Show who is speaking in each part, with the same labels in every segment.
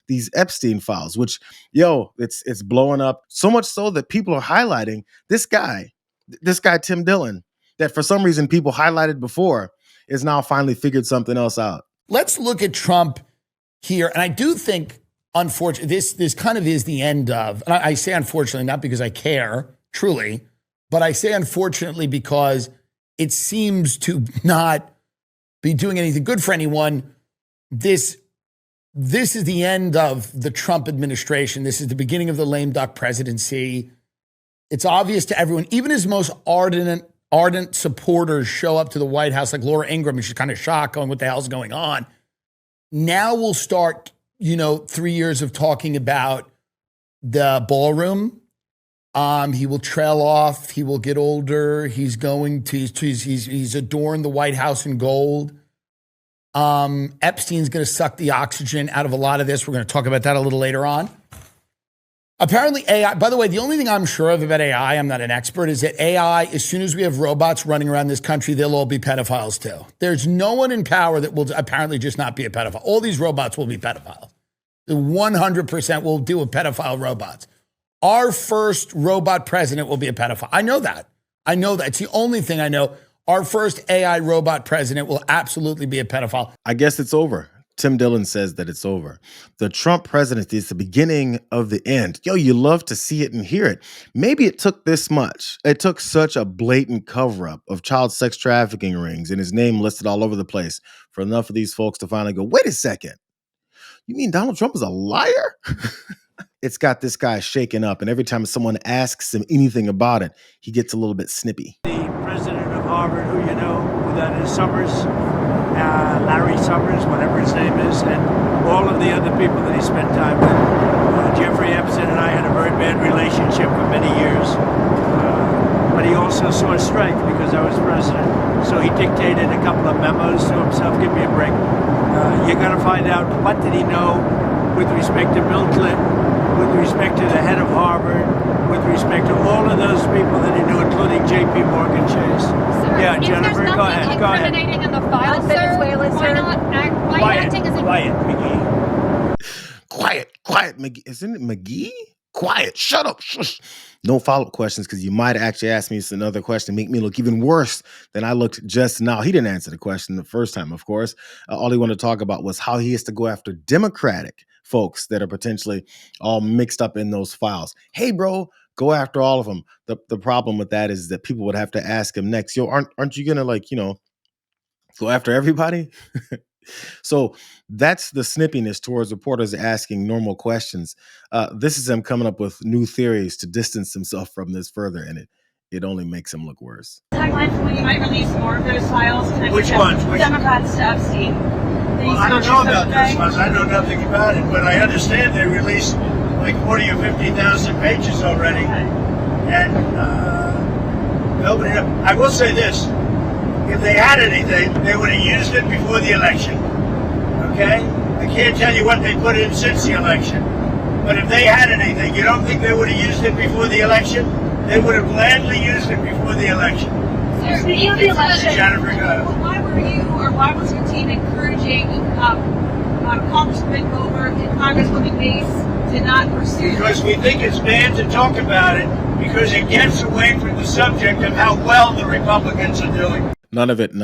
Speaker 1: these Epstein files, which, it's blowing up so much so that people are highlighting this guy, Tim Dillon, that for some reason people highlighted before is now finally figured something else out.
Speaker 2: Let's look at Trump here. And I do think, unfortunately, this kind of is the end of, and I say unfortunately, not because I care, truly, but I say unfortunately because it seems to not be doing anything good for anyone. This is the end of the Trump administration. This is the beginning of the lame duck presidency. It's obvious to everyone, even his most ardent supporters show up to the White House, like Laura Ingraham, and she's kind of shocked going, what the hell's going on? Now we'll start, 3 years of talking about the ballroom. He will trail off. He will get older. He's adorned the White House in gold. Epstein's going to suck the oxygen out of a lot of this. We're going to talk about that a little later on. Apparently AI, by the way, the only thing I'm sure of about AI, I'm not an expert, is that AI, as soon as we have robots running around this country, they'll all be pedophiles too. There's no one in power that will apparently just not be a pedophile. All these robots will be pedophiles. 100% will do a pedophile robots. Our first robot president will be a pedophile. I know that. It's the only thing I know. Our first AI robot president will absolutely be a pedophile.
Speaker 1: I guess it's over. Tim Dillon says that it's over. The Trump presidency is the beginning of the end. You love to see it and hear it. Maybe it took this much. It took such a blatant cover-up of child sex trafficking rings and his name listed all over the place for enough of these folks to finally go, wait a second. You mean Donald Trump is a liar? It's got this guy shaken up, and every time someone asks him anything about it, he gets a little bit snippy.
Speaker 3: The president of Harvard, who that is Summers, Larry Summers, whatever his name is, and all of the other people that he spent time with. Jeffrey Epstein and I had a very bad relationship for many years, but he also saw strength because I was president. So he dictated a couple of memos to himself. Give me a break. You're going to find out what did he know with respect to Bill Clinton, with respect to the head of Harvard, with respect to all of those people that he knew, including J.P. Morgan Chase.
Speaker 4: Sir,
Speaker 3: yeah, Jennifer, go ahead.
Speaker 4: Incriminating in the file, Venezuela, why not acting as a...
Speaker 3: Quiet, McGee.
Speaker 1: Quiet, McGee. Isn't it McGee? Quiet, shut up, shush. No follow-up questions, because you might actually ask me another question, make me look even worse than I looked just now. He didn't answer the question the first time, of course. All he wanted to talk about was how he has to go after Democratic folks that are potentially all mixed up in those files. Hey, bro, go after all of them. The problem with that is that people would have to ask him next, aren't you gonna go after everybody? So that's the snippiness towards reporters asking normal questions. This is him coming up with new theories to distance himself from this further, and it only makes him look worse.
Speaker 5: Timeline for when you might release more of those files?
Speaker 3: Which ones?
Speaker 5: Democrats to Epstein.
Speaker 3: Well, I don't know about those ones. I know nothing about it, but I understand they released like 40 or 50,000 pages already. And nobody knows. I will say this. If they had anything, they would have used it before the election. Okay? I can't tell you what they put in since the election. But if they had anything, you don't think they would have used it before the election? They would have gladly used it before the election.
Speaker 5: Sir, speaking of the election,
Speaker 3: Jennifer,
Speaker 5: why were you or why was your team encouraging Congresswoman Goldberg and Congresswoman Mace to not pursue?
Speaker 3: Because we think it's bad to talk about it because it gets away from the subject of how well the Republicans are doing.
Speaker 1: None of it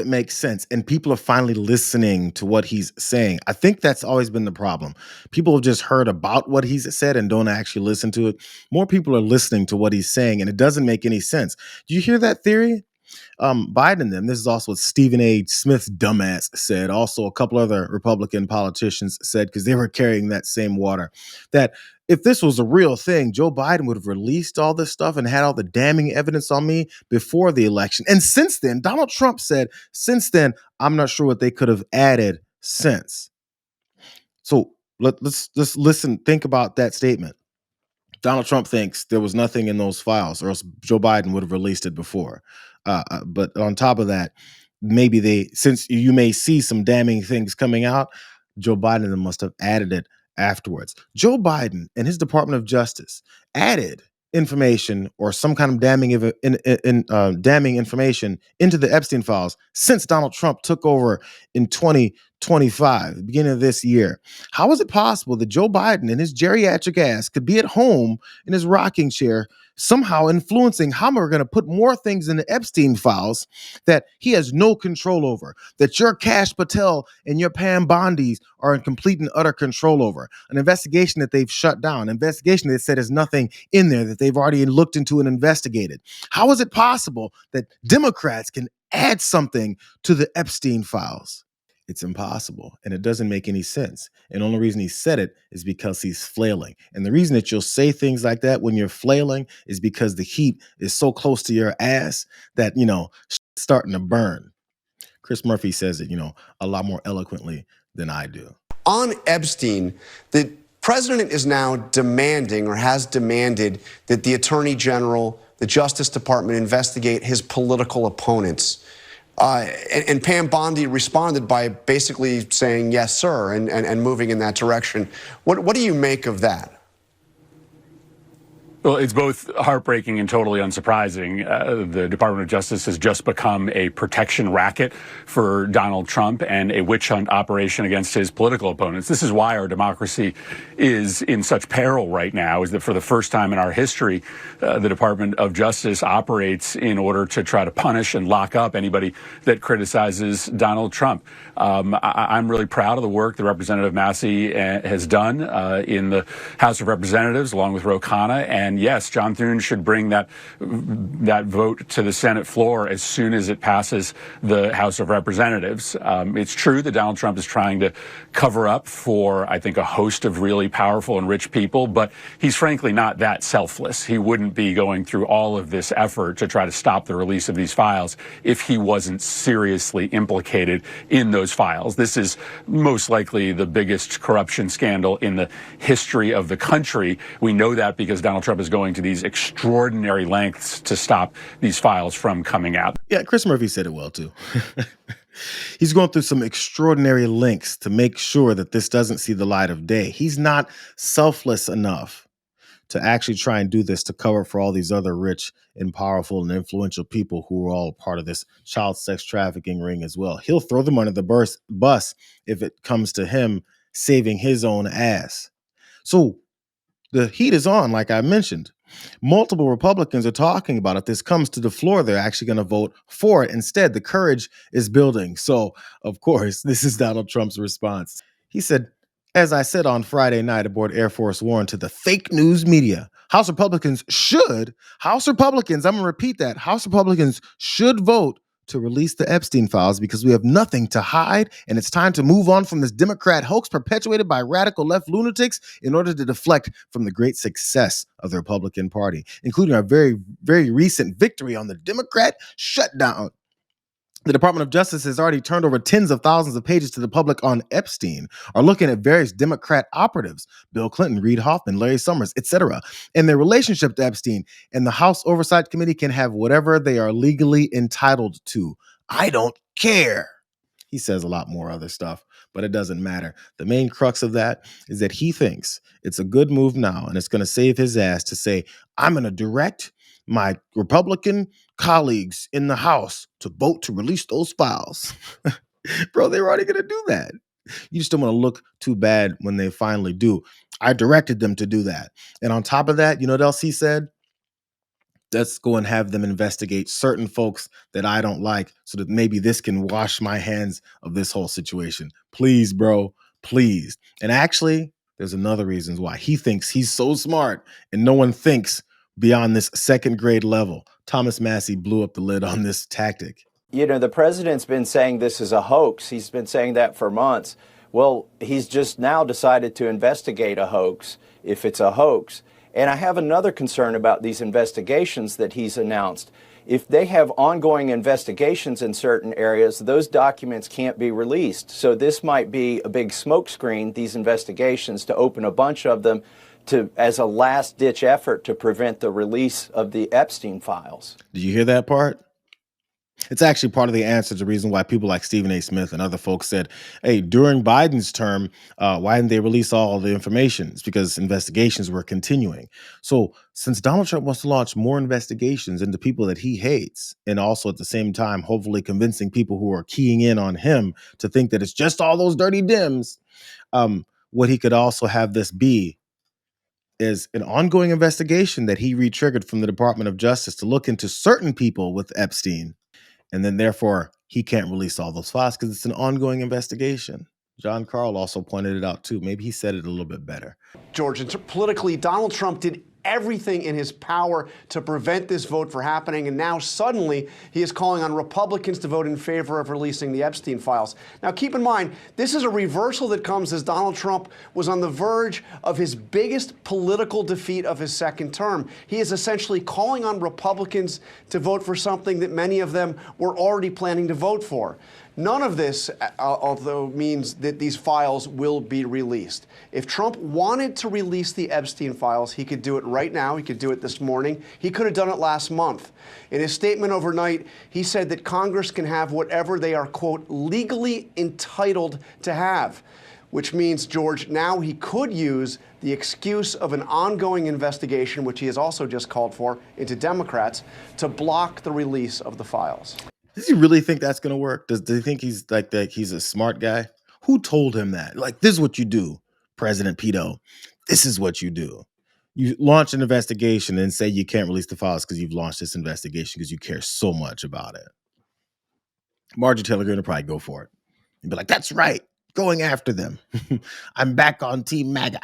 Speaker 1: makes sense. And people are finally listening to what he's saying. I think that's always been the problem. People have just heard about what he's said and don't actually listen to it. More people are listening to what he's saying, and it doesn't make any sense. Do you hear that theory? Biden and them, this is also what Stephen A. Smith's dumbass said. Also, a couple other Republican politicians said, because they were carrying that same water, that if this was a real thing, Joe Biden would have released all this stuff and had all the damning evidence on me before the election. And since then, Donald Trump said, since then, I'm not sure what they could have added since. So let's just listen, think about that statement. Donald Trump thinks there was nothing in those files, or else Joe Biden would have released it before. But on top of that, maybe since you may see some damning things coming out, Joe Biden must have added it afterwards. Joe Biden and his Department of Justice added information or some kind of damning information into the Epstein files since Donald Trump took over in 2025, the beginning of this year. How is it possible that Joe Biden and his geriatric ass could be at home in his rocking chair, somehow influencing how we're going to put more things in the Epstein files that he has no control over, that your Kash Patel and your Pam Bondis are in complete and utter control over? An investigation that they've shut down, an investigation that said there's nothing in there that they've already looked into and investigated. How is it possible that Democrats can add something to the Epstein files? It's impossible, and it doesn't make any sense. And the only reason he said it is because he's flailing. And the reason that you'll say things like that when you're flailing is because the heat is so close to your ass that, it's starting to burn. Chris Murphy says it, a lot more eloquently than I do.
Speaker 6: On Epstein, the president is now demanding, or has demanded, that the Attorney General, the Justice Department investigate his political opponents. And Pam Bondi responded by basically saying, yes, sir, and moving in that direction. What do you make of that?
Speaker 7: Well, it's both heartbreaking and totally unsurprising. The Department of Justice has just become a protection racket for Donald Trump and a witch hunt operation against his political opponents. This is why our democracy is in such peril right now, is that for the first time in our history, the Department of Justice operates in order to try to punish and lock up anybody that criticizes Donald Trump. I'm really proud of the work that Representative Massey has done in the House of Representatives, along with Ro Khanna. And yes, John Thune should bring that vote to the Senate floor as soon as it passes the House of Representatives. It's true that Donald Trump is trying to cover up for, I think, a host of really powerful and rich people, but he's frankly not that selfless. He wouldn't be going through all of this effort to try to stop the release of these files if he wasn't seriously implicated in those files. This is most likely the biggest corruption scandal in the history of the country. We know that because Donald Trump is going to these extraordinary lengths to stop these files from coming out.
Speaker 1: Yeah, Chris Murphy said it well, too. He's going through some extraordinary lengths to make sure that this doesn't see the light of day. He's not selfless enough to actually try and do this to cover for all these other rich and powerful and influential people who are all part of this child sex trafficking ring as well. He'll throw them under the bus if it comes to him saving his own ass. So the heat is on, like I mentioned. Multiple Republicans are talking about if this comes to the floor, they're actually going to vote for it. Instead, the courage is building. So, of course, this is Donald Trump's response. He said, as I said on Friday night aboard Air Force One to the fake news media, House Republicans, I'm going to repeat that, House Republicans should vote to release the Epstein files because we have nothing to hide, and it's time to move on from this Democrat hoax perpetuated by radical left lunatics in order to deflect from the great success of the Republican Party, including our very, very recent victory on the Democrat shutdown. The Department of Justice has already turned over tens of thousands of pages to the public on Epstein, are looking at various Democrat operatives, Bill Clinton, Reid Hoffman, Larry Summers, etc., and their relationship to Epstein. And the House Oversight Committee can have whatever they are legally entitled to. I don't care. He says a lot more other stuff, but it doesn't matter. The main crux of that is that he thinks it's a good move now, and it's going to save his ass to say, I'm going to direct my Republican colleagues in the House to vote to release those files. Bro, they're already going to do that. You just don't want to look too bad when they finally do. I directed them to do that. And on top of that, you know what else he said? Let's go and have them investigate certain folks that I don't like so that maybe this can wash my hands of this whole situation. Please, bro, please. And actually, there's another reason why he thinks he's so smart and no one thinks beyond this second grade level. Thomas Massey blew up the lid on this tactic.
Speaker 8: You know, the president's been saying this is a hoax. He's been saying that for months. Well, he's just now decided to investigate a hoax, if it's a hoax. And I have another concern about these investigations that he's announced. If they have ongoing investigations in certain areas, those documents can't be released. So this might be a big smokescreen, these investigations, to open a bunch of them as a last-ditch effort to prevent the release of the Epstein files.
Speaker 1: Did you hear that part? It's actually part of the answer to the reason why people like Stephen A. Smith and other folks said, hey, during Biden's term, why didn't they release all the information? It's because investigations were continuing. So since Donald Trump wants to launch more investigations into people that he hates, and also at the same time, hopefully convincing people who are keying in on him to think that it's just all those dirty Dems, what he could also have this be is an ongoing investigation that he re-triggered from the Department of Justice to look into certain people with Epstein. And then therefore he can't release all those files because it's an ongoing investigation. John Carl also pointed it out too. Maybe he said it a little bit better.
Speaker 6: George, and politically, Donald Trump did everything in his power to prevent this vote for happening, and now suddenly he is calling on Republicans to vote in favor of releasing the Epstein files. Now, keep in mind, this is a reversal that comes as Donald Trump was on the verge of his biggest political defeat of his second term. He is essentially calling on Republicans to vote for something that many of them were already planning to vote for. None of this, although, means that these files will be released. If Trump wanted to release the Epstein files, he could do it right now. He could do it this morning. He could have done it last month. In his statement overnight, he said that Congress can have whatever they are, quote, legally entitled to have, which means, George, now he could use the excuse of an ongoing investigation, which he has also just called for, into Democrats, to block the release of the files.
Speaker 1: Does he really think that's going to work? Does he think he's like that? He's a smart guy? Who told him that? Like, this is what you do, President Pito. This is what you do. You launch an investigation and say you can't release the files because you've launched this investigation because you care so much about it. Marjorie Taylor Greene will probably go for it and be like, that's right, going after them. I'm back on Team MAGA.